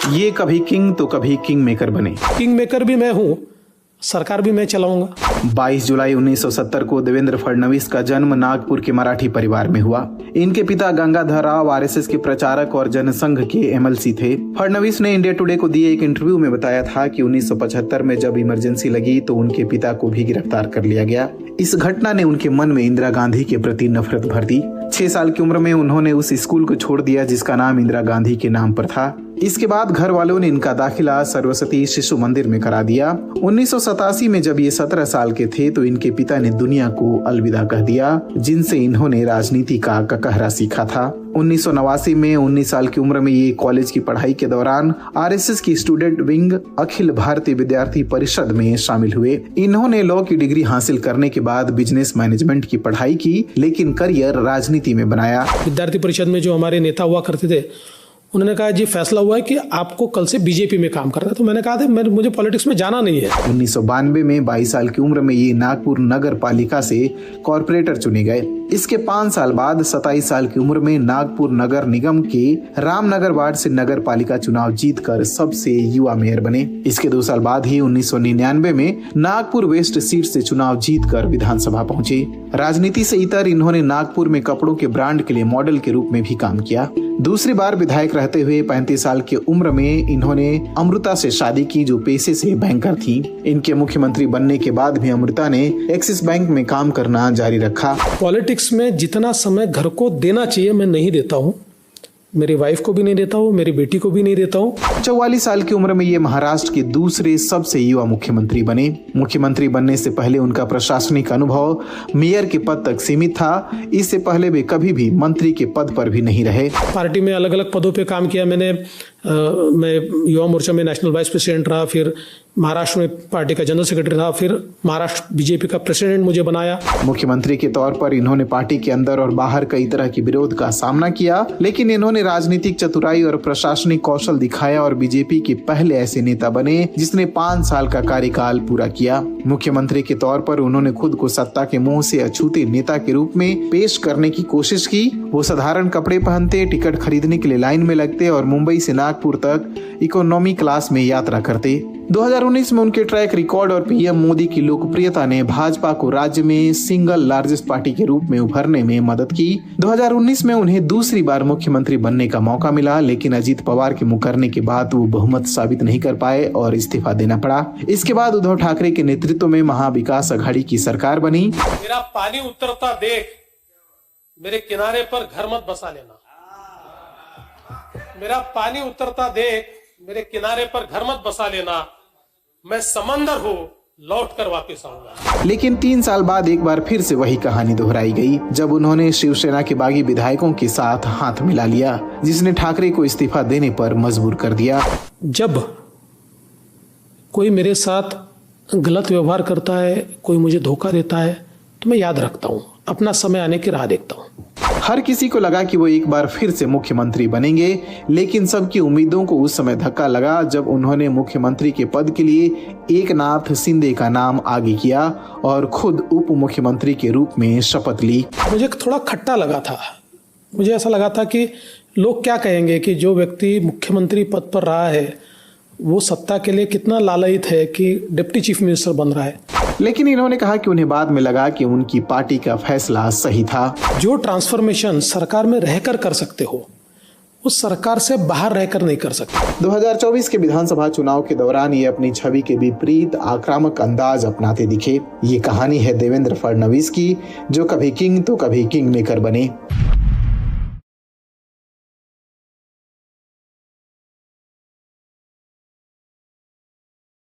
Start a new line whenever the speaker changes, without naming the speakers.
ये कभी किंग तो कभी किंग मेकर बने।
किंग मेकर भी मैं हूँ, सरकार भी मैं चलाऊंगा।
22 जुलाई 1970 को देवेंद्र फडणवीस का जन्म नागपुर के मराठी परिवार में हुआ। इनके पिता गंगाधर राव आरएसएस के प्रचारक और जनसंघ के एमएलसी थे। फडणवीस ने इंडिया टुडे को दिए एक इंटरव्यू में बताया था कि 1975 में जब इमरजेंसी लगी तो उनके पिता को भी गिरफ्तार कर लिया गया। इस घटना ने उनके मन में इंदिरा गांधी के प्रति नफरत भर दी। 6 साल की उम्र में उन्होंने उस स्कूल को छोड़ दिया जिसका नाम इंदिरा गांधी के नाम पर था। इसके बाद घर वालों ने इनका दाखिला सरस्वती शिशु मंदिर में करा दिया। 1987 में जब ये 17 साल के थे तो इनके पिता ने दुनिया को अलविदा कह दिया, जिनसे इन्होंने राजनीति का ककहरा सीखा था। 1989 में 19 साल की उम्र में ये कॉलेज की पढ़ाई के दौरान आरएसएस की स्टूडेंट विंग अखिल भारतीय विद्यार्थी परिषद में शामिल हुए। इन्होंने लॉ की डिग्री हासिल करने के बाद बिजनेस मैनेजमेंट की पढ़ाई की, लेकिन करियर राजनीति में बनाया।
विद्यार्थी परिषद में जो हमारे नेता हुआ करते थे, उन्होंने कहा जी फैसला हुआ है कि आपको कल से बीजेपी में काम करना है। तो मैंने कहा था मुझे पॉलिटिक्स में जाना नहीं है।
1992 में 22 साल की उम्र में ये नागपुर नगर पालिका से कॉर्पोरेटर चुने गए। इसके 5 साल बाद 27 साल की उम्र में नागपुर नगर निगम के रामनगर वार्ड से नगर पालिका चुनाव जीतकर सबसे युवा मेयर बने। इसके 2 साल बाद ही 1999 में नागपुर वेस्ट सीट से चुनाव जीतकर विधानसभा पहुंचे। राजनीति से इतर इन्होंने नागपुर में कपड़ों के ब्रांड के लिए मॉडल के रूप में भी काम किया। दूसरी बार विधायक रहते हुए 35 साल की उम्र में इन्होंने अमृता से शादी की, जो पेशे से बैंकर थी। इनके मुख्यमंत्री बनने के बाद भी अमृता ने एक्सिस बैंक में काम करना जारी रखा।
पॉलिटिक्स में जितना समय घर को देना चाहिए मैं नहीं देता हूँ, मेरी वाइफ को भी नहीं देता हूँ, मेरी बेटी को भी नहीं देता हूँ।
44 साल की उम्र में ये महाराष्ट्र के दूसरे सबसे युवा मुख्यमंत्री बने। मुख्यमंत्री बनने से पहले उनका प्रशासनिक अनुभव मेयर के पद तक सीमित था। इससे पहले वे कभी भी मंत्री के पद पर भी नहीं रहे।
पार्टी में अलग अलग पदों पे काम किया मैंने। मैं युवा मोर्चा में नेशनल वाइस प्रेसिडेंट रहा, फिर महाराष्ट्र में पार्टी का जनरल सेक्रेटरी रहा, फिर महाराष्ट्र बीजेपी का प्रेसिडेंट मुझे बनाया।
मुख्यमंत्री के तौर पर इन्होंने पार्टी के अंदर और बाहर कई तरह के विरोध का सामना किया, लेकिन इन्होंने राजनीतिक चतुराई और प्रशासनिक कौशल दिखाया और बीजेपी के पहले ऐसे नेता बने जिसने 5 साल का कार्यकाल पूरा किया। मुख्यमंत्री के तौर पर उन्होंने खुद को सत्ता के मुंह से अछूते नेता के रूप में पेश करने की कोशिश की। वो साधारण कपड़े पहनते, टिकट खरीदने के लिए लाइन में लगते और मुंबई से नागपुर तक इकोनॉमी क्लास में यात्रा करते। 2019 में उनके ट्रैक रिकॉर्ड और पीएम मोदी की लोकप्रियता ने भाजपा को राज्य में सिंगल लार्जेस्ट पार्टी के रूप में उभरने में मदद की। 2019 में उन्हें दूसरी बार मुख्यमंत्री बनने का मौका मिला, लेकिन अजीत पवार के मुकरने के बाद वो बहुमत साबित नहीं कर पाए और इस्तीफा देना पड़ा। इसके बाद उद्धव ठाकरे के नेतृत्व में महाविकास अघाड़ी की सरकार बनी।
मेरा पानी उतरता देख मेरे किनारे पर घर मत बसा लेना। मेरा पानी उतरता देख मेरे किनारे पर घर मत बसा लेना। मैं समंदर हूँ, लौट कर वापस आऊंगा।
लेकिन 3 साल बाद एक बार फिर से वही कहानी दोहराई गई, जब उन्होंने शिवसेना के बागी विधायकों के साथ हाथ मिला लिया, जिसने ठाकरे को इस्तीफा देने पर मजबूर कर दिया।
जब कोई मेरे साथ गलत व्यवहार करता है, कोई मुझे धोखा देता है, तो मैं याद रखता हूँ, अपना समय आने की राह देखता हूँ।
हर किसी को लगा कि वो एक बार फिर से मुख्यमंत्री बनेंगे, लेकिन सबकी उम्मीदों को उस समय धक्का लगा जब उन्होंने मुख्यमंत्री के पद के लिए एकनाथ शिंदे का नाम आगे किया और खुद उप मुख्यमंत्री के रूप में शपथ ली।
मुझे थोड़ा खट्टा लगा था। मुझे ऐसा लगा था कि लोग क्या कहेंगे कि जो व्यक्ति मुख्यमंत्री पद पर रहा है वो सत्ता के लिए कितना लालयित है कि डिप्टी चीफ मिनिस्टर बन रहा है।
लेकिन इन्होंने कहा कि उन्हें बाद में लगा कि उनकी पार्टी का फैसला सही था।
जो ट्रांसफॉर्मेशन सरकार में रहकर कर सकते हो, उस सरकार से बाहर रहकर नहीं कर सकते।
2024 के विधानसभा चुनाव के दौरान ये अपनी छवि के विपरीत आक्रामक अंदाज अपनाते दिखे। ये कहानी है देवेंद्र फडणवीस की, जो कभी किंग तो कभी किंग मेकर बने।